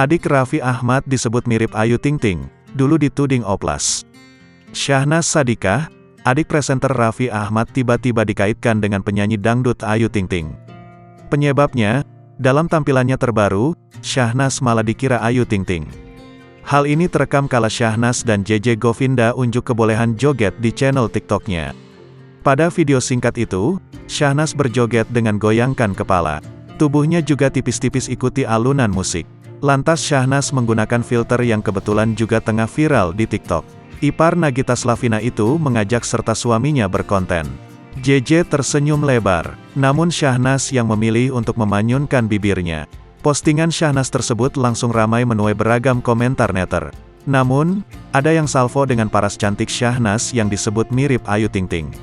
Adik Raffi Ahmad disebut mirip Ayu Ting Ting, dulu dituding oplas. Syahnaz Sadiqah, adik presenter Raffi Ahmad tiba-tiba dikaitkan dengan penyanyi dangdut Ayu Ting Ting. Penyebabnya, dalam tampilannya terbaru, Syahnaz malah dikira Ayu Ting Ting. Hal ini terekam kala Syahnaz dan JJ Govinda unjuk kebolehan joget di channel TikToknya. Pada video singkat itu, Syahnaz berjoget dengan goyangkan kepala. Tubuhnya juga tipis-tipis ikuti alunan musik. Lantas Syahnaz menggunakan filter yang kebetulan juga tengah viral di TikTok. Ipar Nagita Slavina itu mengajak serta suaminya berkonten. JJ tersenyum lebar, namun Syahnaz yang memilih untuk memanyunkan bibirnya. Postingan Syahnaz tersebut langsung ramai menuai beragam komentar netter. Namun, ada yang salvo dengan paras cantik Syahnaz yang disebut mirip Ayu Ting Ting.